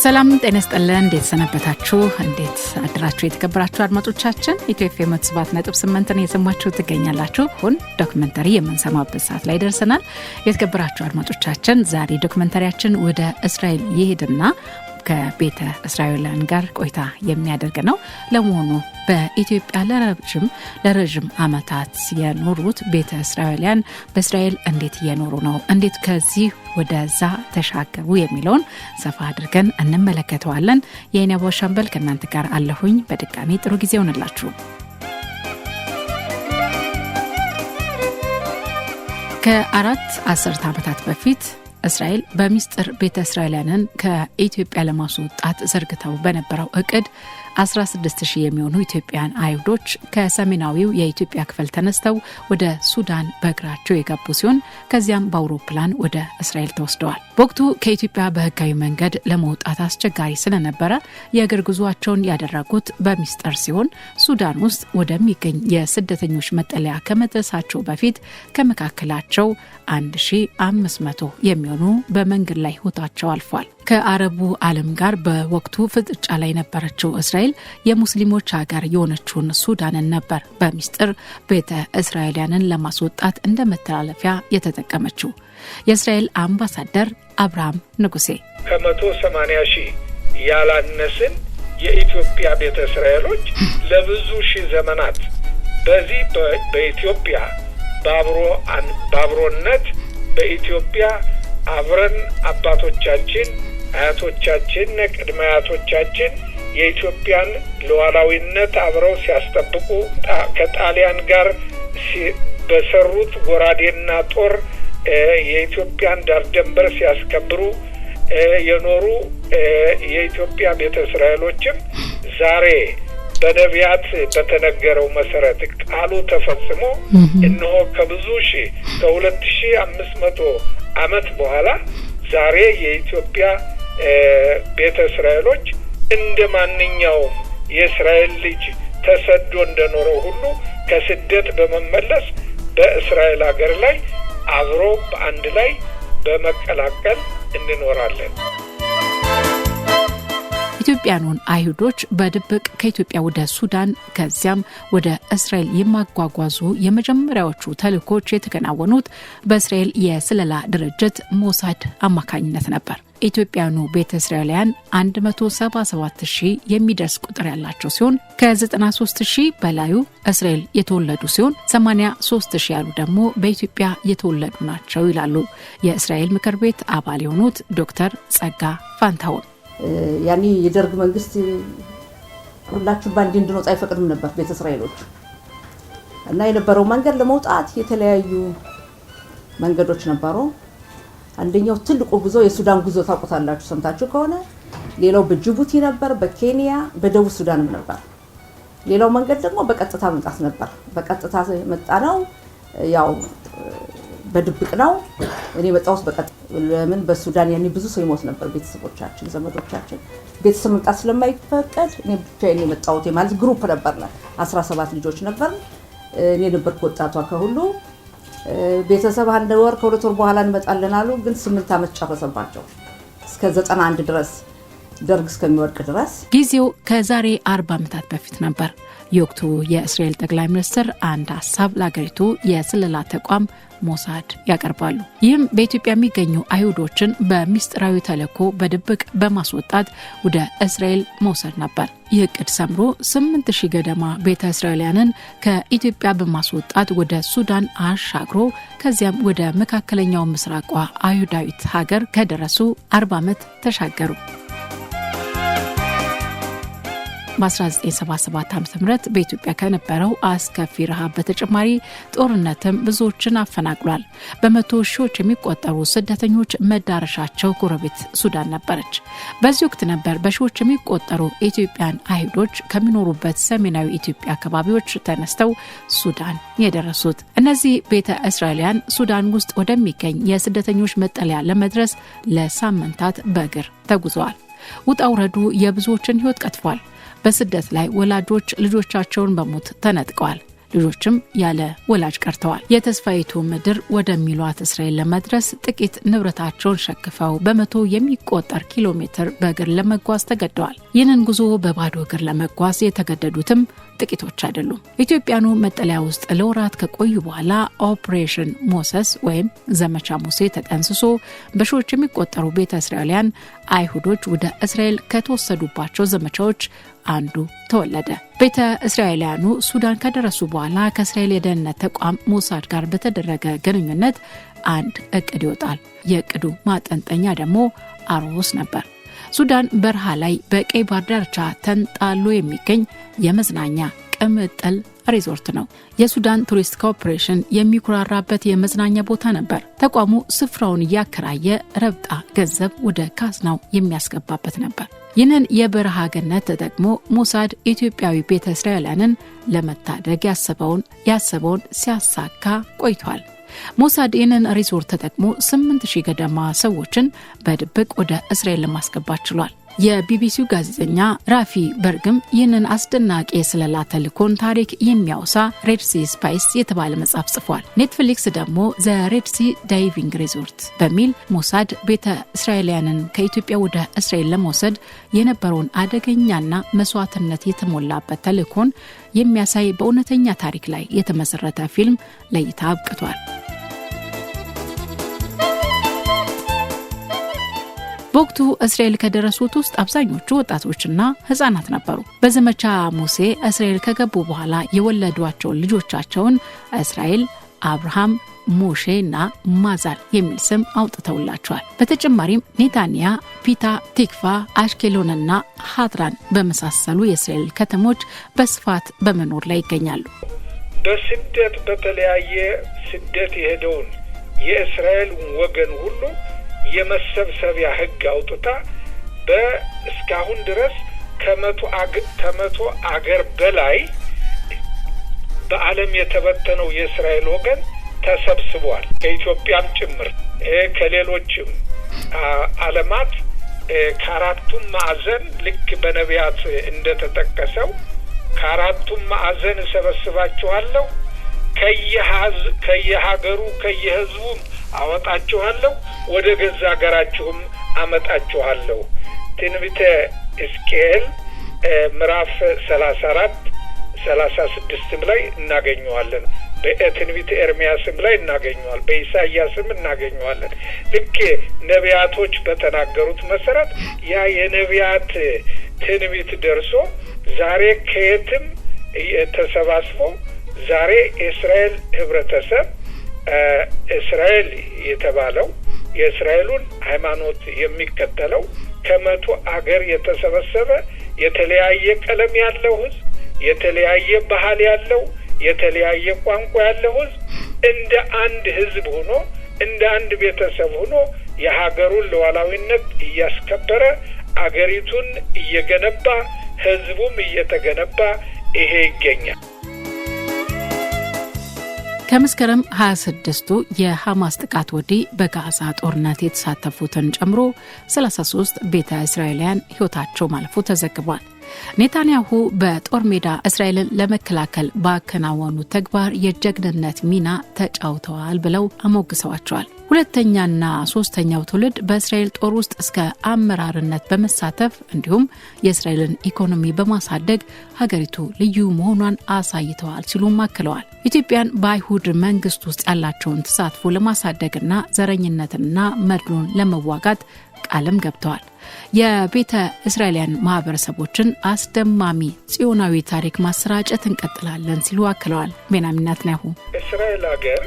ሰላም ጤና ይስጥልን እንዴት ሰነበታችሁ እንዴት አድራችሁ የተከበራችሁ አድማጮቻችን ኢትዮኤፍኤም 7.8 ነው የሰማችሁ ትገኛላችሁ ሁን ዶክመንተሪ የምንሰማበት ሰዓት ላይ ደርሰናል የተከበራችሁ አድማጮቻችን ዛሬ ዶክመንተሪያችን ወደ እስራኤል ይሄድና ከቤተ እስራኤላውያን ጋር ቆይታ የሚያደርግ ነው ለመሆኑ በኢትዮጵያ ለረጅም ዓመታት የኖሩት ቤተ እስራኤላውያን በእስራኤል እንዴት እየኖሩ ነው እንዴት ከዚህ ወደዛ ተሻገሩ የሚለውን ሰፋ አድርገን እንመለከተዋለን የኔአቦ ሻምበል ከናንተ ጋር አለሁኝ በድጋሚ ጥሩ ጊዜ ይሁንላችሁ ከአራት አስርት ዓመታት በፊት እስራኤል በሚስጥር ቤተ እስራኤላውያንን ከኢትዮጵያ ለማስወጣት ዘርግተው በነበረው እቅድ 16000 የሚሆኑ ኢትዮጵያውያን አይሁዶች ከሰሜናዊው የኢትዮጵያ ክፍል ተነስተው ወደ ሱዳን በእግራቸው የገቡ ሲሆን ከዚያም በአውሮፕላን ወደ እስራኤል ተወስደዋል። በወቅቱ ከኢትዮጵያ በህጋዊ መንገድ ለመውጣት አስቸጋሪ ስለነበረ የእግር ጉዟቸውን ያደረጉት በሚስጥር ሲሆን ሱዳን ውስጥ ወደሚገኝ የስደተኞች መጠለያ ከመድረሳቸው በፊት ከመካከላቸው 1500 የሚሆኑ በመንገድ ላይ ህይወታቸው አልፏል። ከአረቡ ዓለም ጋር በወቅቱ ፍጥጫ ላይ ነበረችው እስራኤል የሙስሊሞች ሀገር የሆነችውን ሱዳንን ነበር በሚስጥር ቤተ እስራኤላውያንን ለማስወጣት እንደ መተላለፊያ የተጠቀመችው። የእስራኤል አምባሳደር አብርሃም ንጉሴ ከ180,000 ያላነስን የኢትዮጵያ ቤተ እስራኤሎች ለብዙ ሺህ ዘመናት በዚህ በኢትዮጵያ ባብሮነት በኢትዮጵያ አብረን አባቶቻችን አያቶቻችን ቅድመ አያቶቻችን የኢትዮጵያን ሉዓላዊነት አብረው ሲያስጠብቁ ከጣሊያን ጋር በሰሩት ጎራዴና ጦር የኢትዮጵያን ዳር ድንበር ሲያስከብሩ የኖሩ የኢትዮጵያ ቤተ እስራኤሎችም ዛሬ በነቢያት በተነገረው መሰረት ቃሉ ተፈጽሞ እነሆ ከብዙ ሺህ ከ2500 ዓመት በኋላ ዛሬ የኢትዮጵያ ቤተ እስራኤሎች እንደማንኛውም የእስራኤል ልጅ ተሰዶ እንደኖረው ሁሉ ከስደት በመመለስ በእስራኤል ሀገር ላይ አብሮ በአንድ ላይ በመቀላቀል እንኖራለን። ኢትዮጵያውያን አይሁዶች በድብቅ ከኢትዮጵያ ወደ ሱዳን ከዚያም ወደ እስራኤል የማጓጓዙ የመጀመሪያዎቹ ተልእኮች የተከናወኑት በእስራኤል የስለላ ድርጅት ሞሳድ አማካኝነት ነበር። ኢትዮጵያውያኑ ቤተ እስራኤላውያን 177,000 የሚደርስ ቁጥር ያላቸው ሲሆን ከ93,000 በላዩ እስራኤል የተወለዱ ሲሆን 83,000 ያሉ ደግሞ በኢትዮጵያ የተወለዱ ናቸው ይላሉ የእስራኤል ምክር ቤት አባል የሆኑት ዶክተር ጸጋ ፋንታውን። ያኔ የደርግ መንግስት ሁላችሁ ባንድ እንድንወጣ አይፈቅድም ነበር ቤተ እስራኤሎች እና የነበረው መንገድ ለመውጣት የተለያዩ መንገዶች ነበሩ። አንደኛው ትልቁ ጉዞ የሱዳን ጉዞ ታውቁታላችሁ ሰምታችሁ ከሆነ ሌላው በጅቡቲ ነበር በኬንያ በደቡብ ሱዳንም ነበር። ሌላው መንገድ ደግሞ በቀጥታ መምጣት ነበር። በቀጥታ መጣነው ያው በድብቅ ነው። እኔ መጣሁት በቀጥታ ለምን በሱዳን ያኔ ብዙ ሰው ይሞት ነበር ቤተሰቦቻችን ዘመዶቻችን ቤተሰብ መምጣት ስለማይፈቀድ እኔ ብቻዬን መጣሁት ማለት ግሩፕ ነበርና 17 ልጆች ነበር። እኔ ነበር ወጣቷ ከሁሉ ቤተሰብ አንድ ወር ከሁለት ወር በኋላ እንመጣለን አሉ። ግን 8 ዓመት ጨረሰባቸው እስከ 91 ድረስ ደርግ እስከሚወድቅ ድረስ። ጊዜው ከዛሬ 40 ዓመታት በፊት ነበር። የወቅቱ የእስራኤል ጠቅላይ ሚኒስትር አንድ ሐሳብ ለአገሪቱ የስለላ ተቋም ሞሳድ ያቀርባሉ። ይህም በኢትዮጵያ የሚገኙ አይሁዶችን በሚስጥራዊ ተልእኮ በድብቅ በማስወጣት ወደ እስራኤል መውሰድ ነበር። ይህ እቅድ ሰምሮ 8,000 ገደማ ቤተ እስራኤላውያንን ከኢትዮጵያ በማስወጣት ወደ ሱዳን አሻግሮ ከዚያም ወደ መካከለኛው ምስራቋ አይሁዳዊት ሀገር ከደረሱ 40 ዓመት ተሻገሩ። በ1977 ዓ.ም በኢትዮጵያ ከነበረው አስከፊ ረሃብ በተጨማሪ ጦርነትም ብዙዎችን አፈናቅሏል። በመቶ ሺዎች የሚቆጠሩ ስደተኞች መዳረሻቸው ጎረቤት ሱዳን ነበረች። በዚህ ወቅት ነበር በሺዎች የሚቆጠሩ ኢትዮጵያውያን አይሁዶች ከሚኖሩበት ሰሜናዊ ኢትዮጵያ አካባቢዎች ተነስተው ሱዳን የደረሱት። እነዚህ ቤተ እስራኤላውያን ሱዳን ውስጥ ወደሚገኝ የስደተኞች መጠለያ ለመድረስ ለሳምንታት በእግር ተጉዘዋል። ውጣ ውረዱ የብዙዎችን ሕይወት ቀጥፏል። በስደት ላይ ወላጆች ልጆቻቸውን በሞት ተነጥቀዋል። ልጆችም ያለ ወላጅ ቀርተዋል። የተስፋይቱ ምድር ወደሚሏት እስራኤል ለመድረስ ጥቂት ንብረታቸውን ሸክፈው በመቶ የሚቆጠር ኪሎ ሜትር በእግር ለመጓዝ ተገደዋል። ይህንን ጉዞ በባዶ እግር ለመጓዝ የተገደዱትም ጥቂቶች አይደሉም። ኢትዮጵያኑ መጠለያ ውስጥ ለወራት ከቆዩ በኋላ ኦፕሬሽን ሞሰስ ወይም ዘመቻ ሙሴ ተጠንስሶ በሺዎች የሚቆጠሩ ቤተ እስራኤላውያን አይሁዶች ወደ እስራኤል ከተወሰዱባቸው ዘመቻዎች አንዱ ተወለደ። ቤተ እስራኤላውያኑ ሱዳን ከደረሱ በኋላ ከእስራኤል የደህንነት ተቋም ሞሳድ ጋር በተደረገ ግንኙነት አንድ እቅድ ይወጣል። የእቅዱ ማጠንጠኛ ደግሞ አሮስ ነበር። ሱዳን በረሃ ላይ በቀይ ባህር ዳርቻ ተንጣሎ የሚገኝ የመዝናኛ ቅምጥል ሪዞርት ነው። የሱዳን ቱሪስት ኮርፖሬሽን የሚኩራራበት የመዝናኛ ቦታ ነበር። ተቋሙ ስፍራውን እያከራየ ረብጣ ገንዘብ ወደ ካዝናው የሚያስገባበት ነበር። ይህንን የበረሃ ገነት ተጠቅሞ ሞሳድ ኢትዮጵያዊ ቤተ እስራኤላውያንን ለመታደግ ያሰበውን ሲያሳካ ቆይቷል። ሞሳድ ይህንን ሪዞርት ተጠቅሞ 8000 ገደማ ሰዎችን በድብቅ ወደ እስራኤል ለማስገባት ችሏል። የቢቢሲው ጋዜጠኛ ራፊ በርግም ይህንን አስደናቂ የስለላ ተልእኮን ታሪክ የሚያወሳ ሬድ ሲ ስፓይስ የተባለ መጽሐፍ ጽፏል። ኔትፍሊክስ ደግሞ ዘ ሬድ ሲ ዳይቪንግ ሪዞርት በሚል ሞሳድ ቤተ እስራኤላውያንን ከኢትዮጵያ ወደ እስራኤል ለመውሰድ የነበረውን አደገኛና መስዋዕትነት የተሞላበት ተልእኮን የሚያሳይ በእውነተኛ ታሪክ ላይ የተመሰረተ ፊልም ለእይታ አብቅቷል። በወቅቱ እስራኤል ከደረሱት ውስጥ አብዛኞቹ ወጣቶችና ህፃናት ነበሩ። በዘመቻ ሙሴ እስራኤል ከገቡ በኋላ የወለዷቸው ልጆቻቸውን እስራኤል፣ አብርሃም፣ ሞሼና ማዛል የሚል ስም አውጥተውላቸዋል። በተጨማሪም ኔታንያ፣ ፒታ ቲክቫ፣ አሽኬሎንና ሃትራን በመሳሰሉ የእስራኤል ከተሞች በስፋት በመኖር ላይ ይገኛሉ። በስደት በተለያየ ስደት የሄደውን የእስራኤል ወገን ሁሉ የመሰብሰቢያ ህግ አውጥታ በእስካሁን ድረስ ከመቶ አገር በላይ በዓለም የተበተነው የእስራኤል ወገን ተሰብስቧል። ከኢትዮጵያም ጭምር ከሌሎችም ዓለማት ከአራቱም ማዕዘን ልክ በነቢያት እንደተጠቀሰው ከአራቱም ማዕዘን እሰበስባችኋለሁ፣ ከየሀገሩ ከየህዝቡ አወጣችኋለሁ፣ ወደ ገዛ ሀገራችሁም አመጣችኋለሁ። ትንቢተ ሕዝቅኤል ምዕራፍ 34-36 ላይ እናገኘዋለን። በትንቢተ ኤርምያስም ላይ እናገኘዋለን። በኢሳይያስም እናገኘዋለን። ልክ ነቢያቶች በተናገሩት መሰረት ያ የነቢያት ትንቢት ደርሶ ዛሬ ከየትም ተሰባስቦ ዛሬ የእስራኤል ህብረተሰብ እስራኤል የተባለው የእስራኤሉን ሃይማኖት የሚከተለው ከመቶ አገር የተሰበሰበ የተለያየ ቀለም ያለው ህዝብ፣ የተለያየ ባህል ያለው፣ የተለያየ ቋንቋ ያለው ህዝብ እንደ አንድ ህዝብ ሆኖ እንደ አንድ ቤተሰብ ሆኖ የሀገሩን ሉዓላዊነት እያስከበረ አገሪቱን እየገነባ ህዝቡም እየተገነባ ይሄ ይገኛል። ከመስከረም 26ቱ የሐማስ ጥቃት ወዲህ በጋዛ ጦርነት የተሳተፉትን ጨምሮ 33 ቤተ እስራኤላውያን ህይወታቸው ማለፉ ተዘግቧል። ኔታንያሁ በጦር ሜዳ እስራኤልን ለመከላከል ባከናወኑት ተግባር የጀግንነት ሚና ተጫውተዋል ብለው አሞግሰዋቸዋል። ሁለተኛና ሶስተኛው ትውልድ በእስራኤል ጦር ውስጥ እስከ አመራርነት በመሳተፍ እንዲሁም የእስራኤልን ኢኮኖሚ በማሳደግ ሀገሪቱ ልዩ መሆኗን አሳይተዋል ሲሉም አክለዋል። ኢትዮጵያን በአይሁድ መንግስት ውስጥ ያላቸውን ተሳትፎ ለማሳደግና ዘረኝነትና መድሎን ለመዋጋት ቃልም ገብተዋል። የቤተ እስራኤላውያን ማህበረሰቦችን አስደማሚ ጽዮናዊ ታሪክ ማሰራጨት እንቀጥላለን ሲሉ አክለዋል። ቤንያሚን ኔታንያሁ እስራኤል ሀገር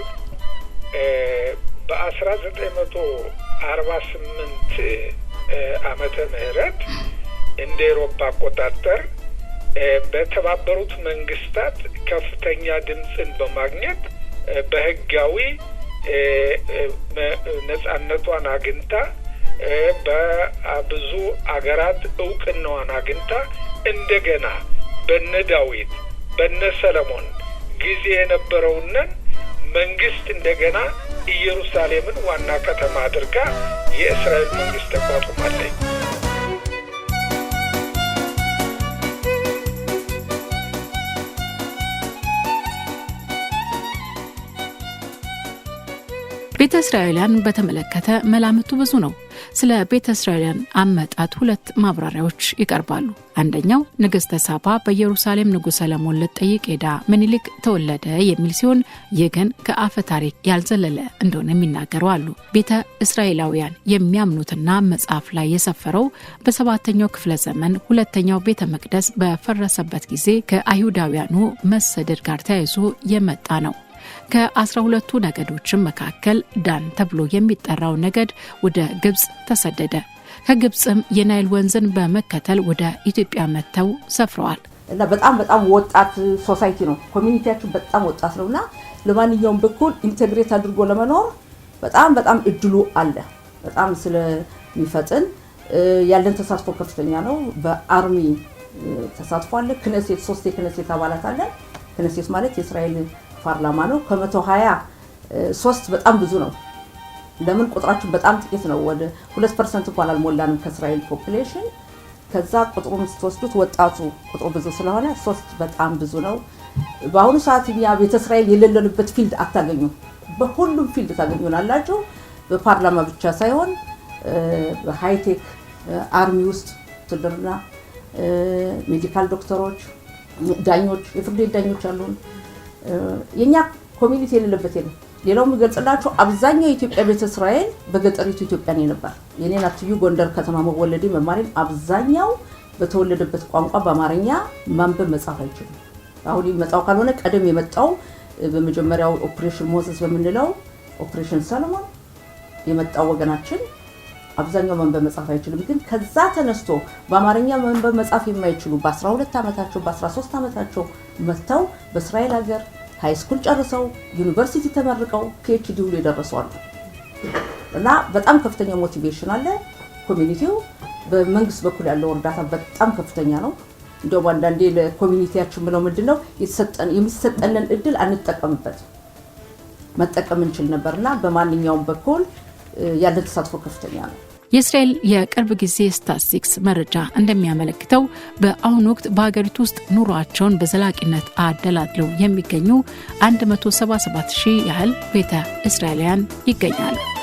በ1948 ዓመተ ምህረት እንደ አውሮፓ አቆጣጠር በተባበሩት መንግስታት ከፍተኛ ድምጽን በማግኘት በህጋዊ ነጻነቷን አግኝታ በብዙ አገራት እውቅናዋን አግኝታ እንደገና በነ ዳዊት በነ ሰለሞን ጊዜ የነበረውን መንግስት እንደገና ኢየሩሳሌምን ዋና ከተማ አድርጋ የእስራኤል መንግስት ተቋቁማለች። ቤተ እስራኤልን በተመለከተ መላምቱ ብዙ ነው። ስለ ቤተ እስራኤልን አመጣጥ ሁለት ማብራሪያዎች ይቀርባሉ። አንደኛው ንግስተ ሳባ በኢየሩሳሌም ንጉሥ ሰለሞን ልትጠይቅ ሄዳ ምኒልክ ተወለደ የሚል ሲሆን ይህ ግን ከአፈ ታሪክ ያልዘለለ እንደሆነ የሚናገሩ አሉ። ቤተ እስራኤላውያን የሚያምኑትና መጽሐፍ ላይ የሰፈረው በ7ኛው ክፍለ ዘመን ሁለተኛው ቤተ መቅደስ በፈረሰበት ጊዜ ከአይሁዳውያኑ መሰደድ ጋር ተያይዞ የመጣ ነው። ከ12ቱ ነገዶችም መካከል ዳን ተብሎ የሚጠራው ነገድ ወደ ግብጽ ተሰደደ። ከግብጽም የናይል ወንዝን በመከተል ወደ ኢትዮጵያ መጥተው ሰፍረዋል። እና በጣም ወጣት ሶሳይቲ ነው። ኮሚኒቲያችን በጣም ወጣት ነውና ለማንኛውም በኩል ኢንተግሬት አድርጎ ለመኖር በጣም እድሉ አለ። በጣም ስለሚፈጥን ያለን ተሳትፎ ከፍተኛ ነው። በአርሚ ተሳትፎ አለ። ክነሴት 3 የክነሴት አባላት አለ። ክነሴት ማለት የእስራኤል ፓርላማ ነው። ከ123 በጣም ብዙ ነው። ለምን ቁጥራችን በጣም ጥቂት ነው። ወደ 2% እንኳን አልሞላንም ከእስራኤል ፖፑሌሽን። ከዛ ቁጥሩን ስትወስዱት ወጣቱ ቁጥሩ ብዙ ስለሆነ 3 በጣም ብዙ ነው። በአሁኑ ሰዓት እኛ ቤተ እስራኤል የሌለንበት ፊልድ አታገኙም። በሁሉም ፊልድ ታገኙናላችሁ። በፓርላማ ብቻ ሳይሆን በሃይቴክ አርሚ ውስጥ ትድርና፣ ሜዲካል ዶክተሮች፣ ዳኞች፣ የፍርድ ቤት ዳኞች አሉን። የኛ ኮሚኒቲ የሌለበት የለም። ሌላው የሚገልጽላችሁ አብዛኛው የኢትዮጵያ ቤተ እስራኤል በገጠሪቱ ኢትዮጵያ ነው ነበር። የኔን አትዩ ጎንደር ከተማ መወለዴ መማሬን አብዛኛው በተወለደበት ቋንቋ በአማርኛ ማንበብ መጻፍ አይችልም። አሁን ይመጣው ካልሆነ ቀደም የመጣው በመጀመሪያው ኦፕሬሽን ሞሰስ በመንለው ኦፕሬሽን ሰለሞን የመጣው ወገናችን አብዛኛው ማንበብ መጻፍ አይችልም። ግን ከዛ ተነስቶ በአማርኛ ማንበብ መጻፍ የማይችሉ በ12 ዓመታቸው በ13 ዓመታቸው መተው በእስራኤል ሀገር ሃይ ስኩል ጨርሰው ዩኒቨርሲቲ ተመርቀው PhD ሁሉ የደረሰዋል። እና በጣም ከፍተኛ ሞቲቬሽን አለ። ኮሚኒቲው በመንግስት በኩል ያለው እርዳታ በጣም ከፍተኛ ነው። እንደውም አንዳንዴ ለኮሚኒቲያችን ብለው ምንድነው የሚሰጠንን እድል አንጠቀምበት መጠቀም እንችል ነበርና በማንኛውም በኩል ያለ ተሳትፎ ከፍተኛ ነው። የእስራኤል የቅርብ ጊዜ ስታቲስቲክስ መረጃ እንደሚያመለክተው በአሁኑ ወቅት በሀገሪቱ ውስጥ ኑሯቸውን በዘላቂነት አደላድለው የሚገኙ 177,000 ያህል ቤተ እስራኤላውያን ይገኛሉ።